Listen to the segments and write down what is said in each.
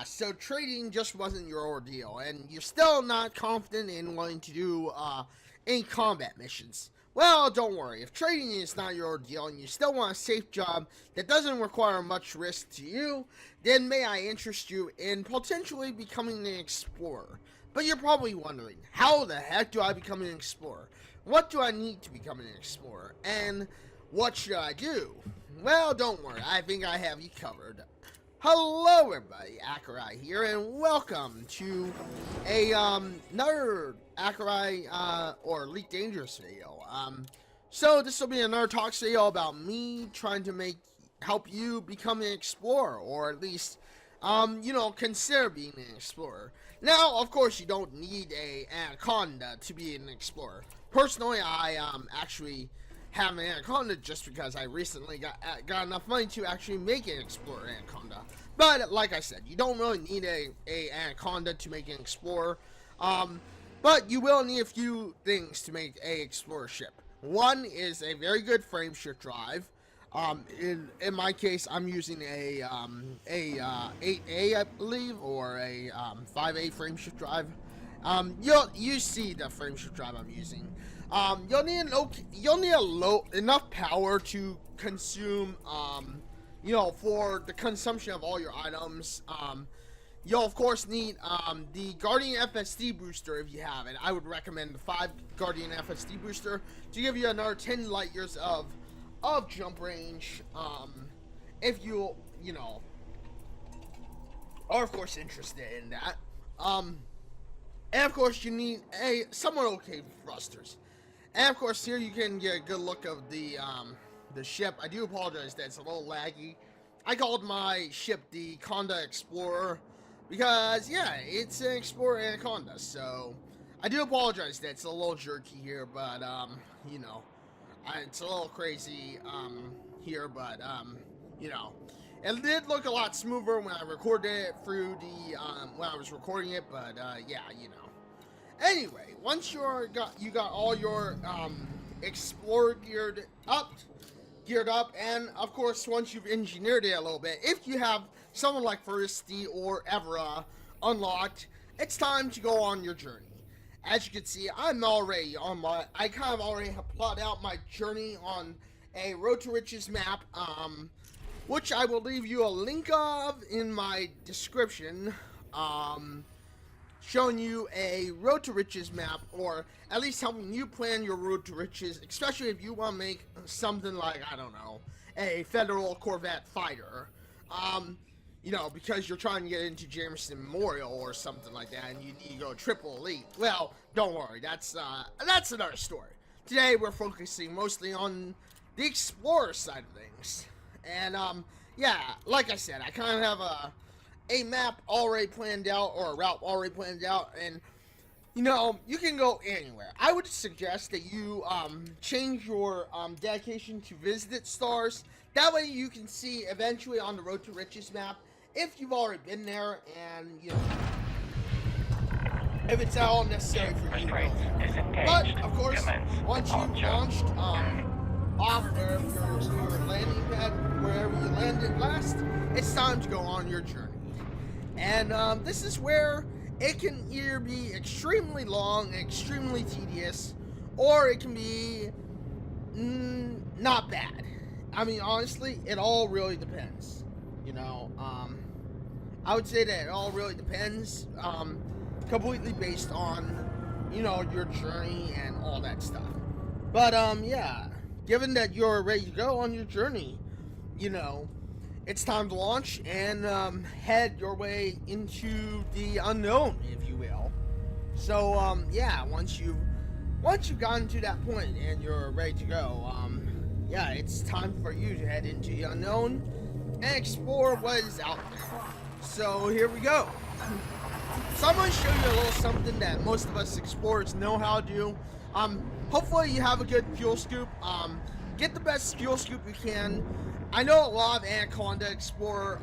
So trading just wasn't your ordeal, and you're still not confident in wanting to do any combat missions. Well, don't worry. If trading is not your ordeal and you still want a safe job that doesn't require much risk to you, then may I interest you in potentially becoming an explorer. But you're probably wondering, how the heck do I become an explorer? What do I need to become an explorer? And what should I do? Well, don't worry. I think I have you covered. Hello everybody, Accurye here, and welcome to another Accurye or Elite Dangerous video. So this will be another talk video about me trying to help you become an explorer, or at least consider being an explorer. Now, of course, you don't need a anaconda to be an explorer. Personally, I actually have an anaconda just because I recently got enough money to actually make an explorer anaconda. But like I said, you don't really need a anaconda to make an explorer. But you will need a few things to make a explorer ship. One is a very good frame shift drive. In my case, I'm using a 8A, I believe, or a 5A frame shift drive. You see the frame shift drive I'm using. You'll need enough power to consume, for the consumption of all your items. You'll of course need the Guardian FSD booster if you have it. I would recommend the 5 Guardian FSD booster to give you another 10 light years of jump range. If you are of course interested in that. And of course you need a somewhat okay thrusters. And of course here you can get a good look of the ship. I do apologize that it's a little laggy. I called my ship the Conda Explorer because yeah, it's an Explorer Anaconda. So I do apologize that it's a little jerky here, but it's a little crazy here, but it did look a lot smoother when I recorded it through the when I was recording it, but yeah, Anyway, once you got all your Explorer geared up, and of course once you've engineered it a little bit, if you have someone like Feristy or Evra unlocked, it's time to go on your journey. As you can see, I'm already on I kind of already have plotted out my journey on a Road to Riches map, which I will leave you a link of in my description, showing you a Road to Riches map, or at least helping you plan your Road to Riches, especially if you want to make something like, I don't know, a Federal Corvette fighter, because you're trying to get into Jameson Memorial or something like that, and you need to go triple elite. Well, don't worry, that's another story. Today we're focusing mostly on the Explorer side of things, and yeah, like I said, I kind of have a map already planned out, or a route already planned out, and you can go anywhere. I would suggest that you change your dedication to visited stars. That way you can see eventually on the Road to Riches map if you've already been there, and if it's at all necessary for you to go there. But of course, once you've launched off wherever your landing pad, wherever you landed last, it's time to go on your journey. And this is where it can either be extremely long, extremely tedious, or it can be not bad. I mean, honestly, it all really depends. I would say that it all really depends, completely based on, your journey and all that stuff. But, yeah, given that you're ready to go on your journey, it's time to launch and head your way into the unknown, if you will. So, yeah, once you've gotten to that point and you're ready to go, yeah, it's time for you to head into the unknown and explore what is out there. So, here we go. So I'm going to show you a little something that most of us explorers know how to do. Hopefully you have a good fuel scoop. Get the best fuel scoop you can. I know a lot of Anaconda Explorer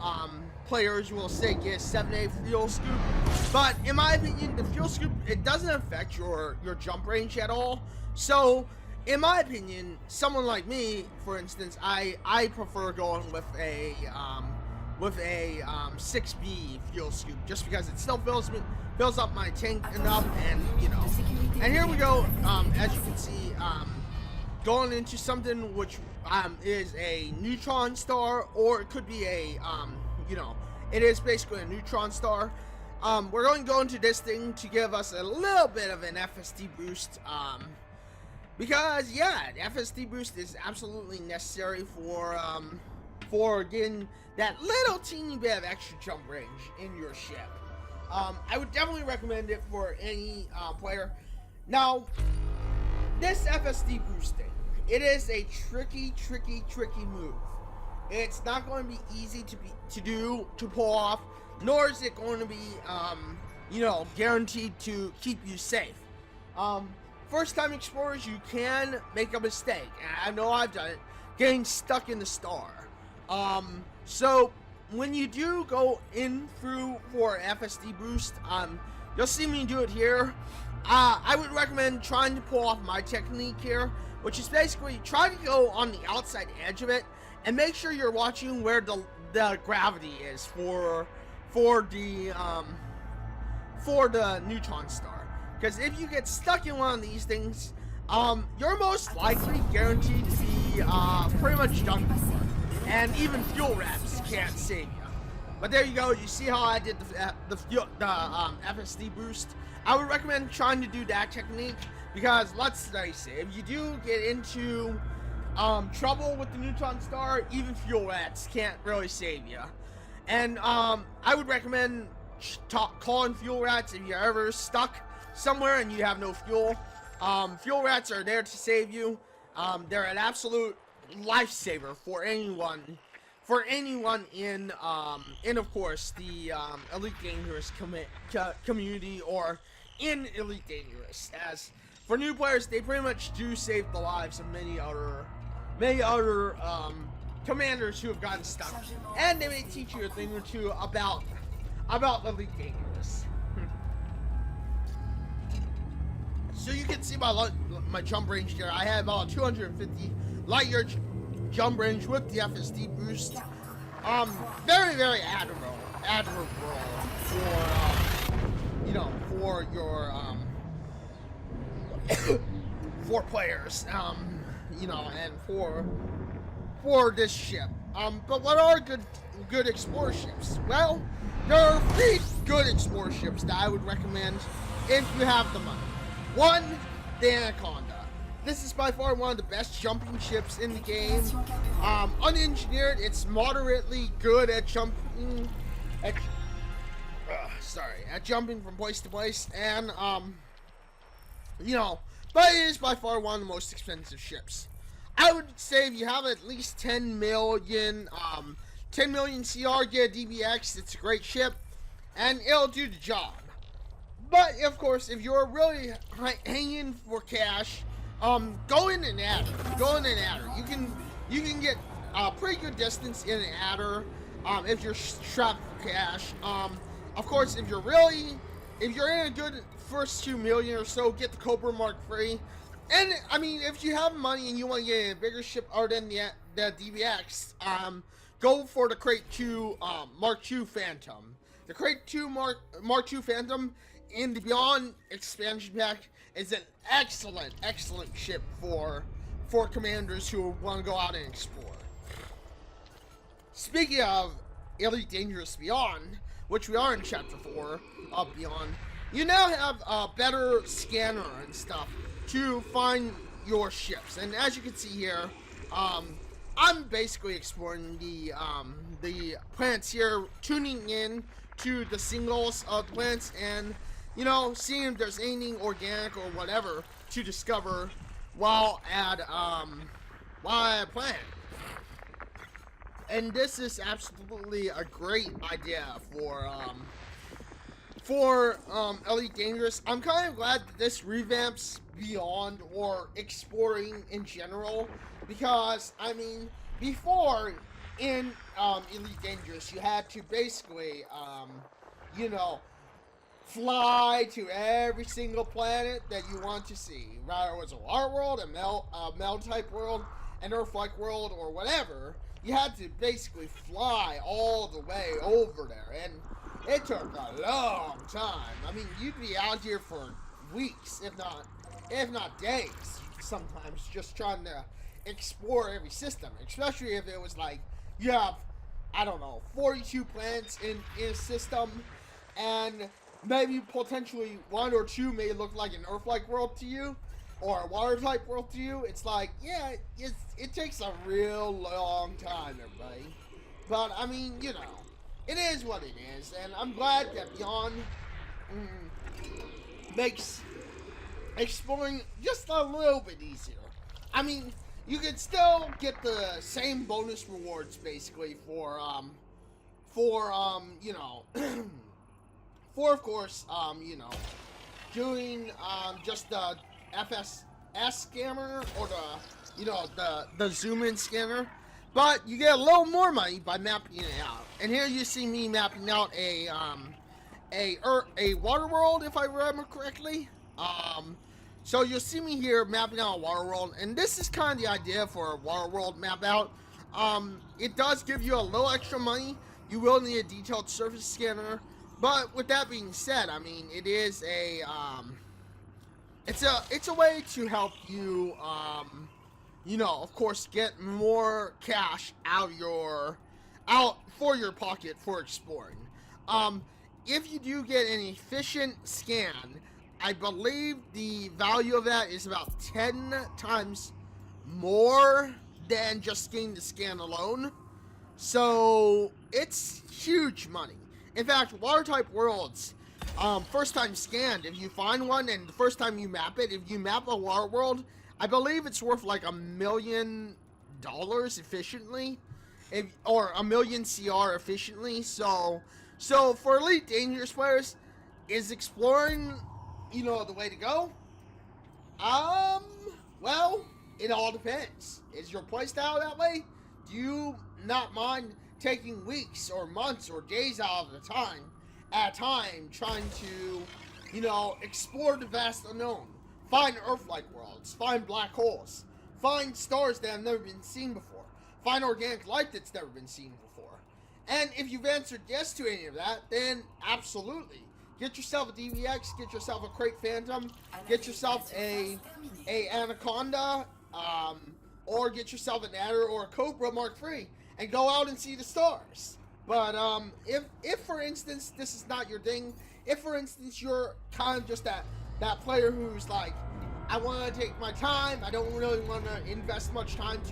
players will say get a 7A fuel scoop, but in my opinion, the fuel scoop, it doesn't affect your jump range at all. So, in my opinion, someone like me, for instance, I prefer going with a with a 6B fuel scoop, just because it still fills up my tank enough, and And here we go. As you can see, going into something which is a neutron star, or it could be a it is basically a neutron star. We're going to go into this thing to give us a little bit of an FSD boost. Because yeah, the FSD boost is absolutely necessary for getting that little teeny bit of extra jump range in your ship. I would definitely recommend it for any player. Now, this FSD boosting, it is a tricky move. It's not going to be easy to pull off, nor is it going to be guaranteed to keep you safe. First time explorers, you can make a mistake, and I know I've done it, getting stuck in the star. So when you do go in through for FSD boost, you'll see me do it here. I would recommend trying to pull off my technique here, which is basically try to go on the outside edge of it and make sure you're watching where the gravity is for the neutron star. Because if you get stuck in one of these things, you're most likely guaranteed to be pretty much done for. And even fuel rats can't save you. But there you go. You see how I did the FSD boost? I would recommend trying to do that technique, because let's face it, if you do get into trouble with the neutron star, even fuel rats can't really save you. And I would recommend calling fuel rats if you're ever stuck somewhere and you have no fuel. Fuel rats are there to save you. They're an absolute lifesaver for anyone in of course the Elite Dangerous community, or in Elite Dangerous. As for new players, they pretty much do save the lives of many other commanders who have gotten stuck, and they may teach you a thing or two about Elite Dangerous. So you can see my jump range here. I have about 250 light year jump range with the FSD boost. Very admirable for your for players, and for this ship. But what are good explorer ships? Well, there are 3 good explorer ships that I would recommend if you have the money. 1, the Anaconda. This is by far one of the best jumping ships in the game. Unengineered, it's moderately good at jumping. At jumping from place to place, and but it is by far one of the most expensive ships. I would say if you have at least 10 million CR, get a DBX. It's a great ship, and it'll do the job. But of course, if you're really hanging for cash, go in an adder. You can get a pretty good distance in an adder if you're strapped for cash. Of course, if you're in a good first 2 million or so, get the Cobra Mark III. And I mean, if you have money and you want to get a bigger ship other than the DBX, go for the Crate 2 Mark II Phantom. The Crate 2 Mark II Phantom in the Beyond expansion pack is an excellent ship for commanders who want to go out and explore. Speaking of Elite Dangerous Beyond, which we are in Chapter 4 of Beyond, you now have a better scanner and stuff to find your ships. And as you can see here, I'm basically exploring the planets here, tuning in to the signals of the planets, and seeing if there's anything organic or whatever to discover while at a planet. And this is absolutely a great idea for Elite Dangerous. I'm kind of glad that this revamps Beyond, or exploring in general, because I mean, before in Elite Dangerous, you had to basically fly to every single planet that you want to see, whether it was a water world, a mel type world, an earth-like world, or whatever. you had to basically fly all the way over there, and it took a long time. I mean, you'd be out here for weeks, if not days, sometimes, just trying to explore every system. Especially if it was like you have, I don't know, 42 planets in a system, and maybe potentially one or two may look like an Earth-like world to you, or a water-type world to you. It's like, yeah, it takes a real long time, everybody. But I mean, you know, it is what it is, and I'm glad that Beyond makes exploring just a little bit easier. I mean, you can still get the same bonus rewards basically for you know, for of course, you know, doing just the FSS scanner, or the, you know, the zoom in scanner. But you get a little more money by mapping it out. And here you see me mapping out a water world, if I remember correctly. So you'll see me here mapping out a water world, and this is kind of the idea for a water world map out. It does give you a little extra money. You will need a detailed surface scanner, but with that being said, I mean, it is a it's a way to help you you know, of course, get more cash out for your pocket for exploring. If you do get an efficient scan, I believe the value of that is about 10 times more than just getting the scan alone. So it's huge money. In fact, water type worlds, first time scanned, if you find one and the first time you map it, if you map a water world, I believe it's worth like $1 million efficiently, or 1 million CR efficiently. So for Elite Dangerous players, is exploring, you know, the way to go? Well, it all depends. Is your playstyle that way? Do you not mind taking weeks or months or days out of the time, at a time, trying to, you know, explore the vast unknown? Find Earth-like worlds, find black holes, find stars that have never been seen before, find organic life that's never been seen before. And if you've answered yes to any of that, then absolutely. Get yourself a DVX, get yourself a Crate Phantom, get yourself a Anaconda, or get yourself an Adder or a Cobra Mark III, and go out and see the stars. But if for instance this is not your thing, if for instance you're kind of just that player who's like, I want to take my time, I don't really want to invest much time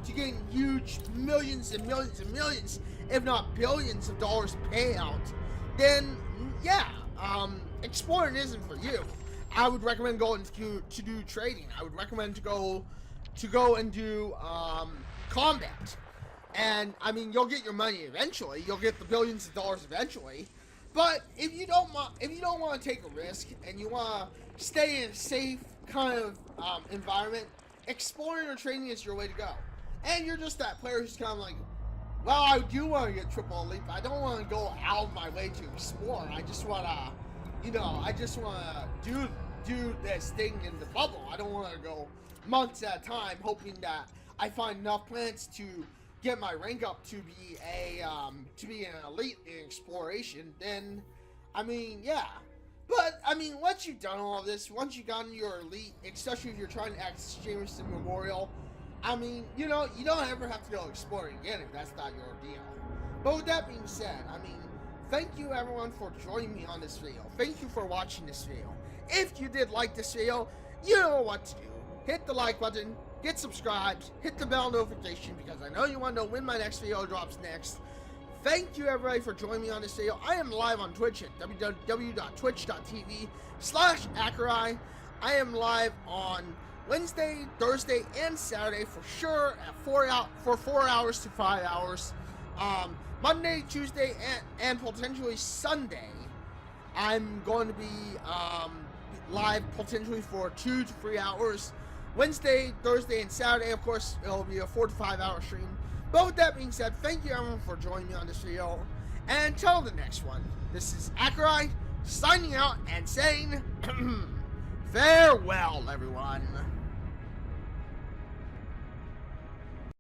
to gain huge millions and millions and millions, if not billions of dollars payout, then yeah, exploring isn't for you. I would recommend going to do trading. I would recommend to go and do combat. And I mean, you'll get your money eventually. You'll get the billions of dollars eventually. But if you don't want to take a risk and you want to stay in a safe kind of environment, exploring or trading is your way to go. And you're just that player who's kind of like, well, I do want to get triple elite, but I don't want to go out of my way to explore. I just want to, you know, do this thing in the bubble. I don't want to go months at a time hoping that I find enough planets to get my rank up to be an elite in exploration. Then, I mean, yeah. But I mean, once you've done all of this, once you've gotten your elite, especially if you're trying to access Jameson Memorial, I mean, you know, you don't ever have to go exploring again if that's not your deal. But with that being said, I mean, thank you everyone for joining me on this video. Thank you for watching this video. If you did like this video, you know what to do. Hit the like button, get subscribed, hit the bell notification, because I know you want to know when my next video drops next. Thank you everybody for joining me on this video. I am live on Twitch at www.twitch.tv/Accurye. I am live on Wednesday, Thursday, and Saturday for sure at 4 hours to 5 hours. Monday, Tuesday, and potentially Sunday, I'm going to be live potentially for 2 to 3 hours. Wednesday, Thursday, and Saturday, of course, it'll be a 4 to 5 hour stream. But with that being said, thank you everyone for joining me on this video. And until the next one, this is Accurye signing out and saying farewell, everyone.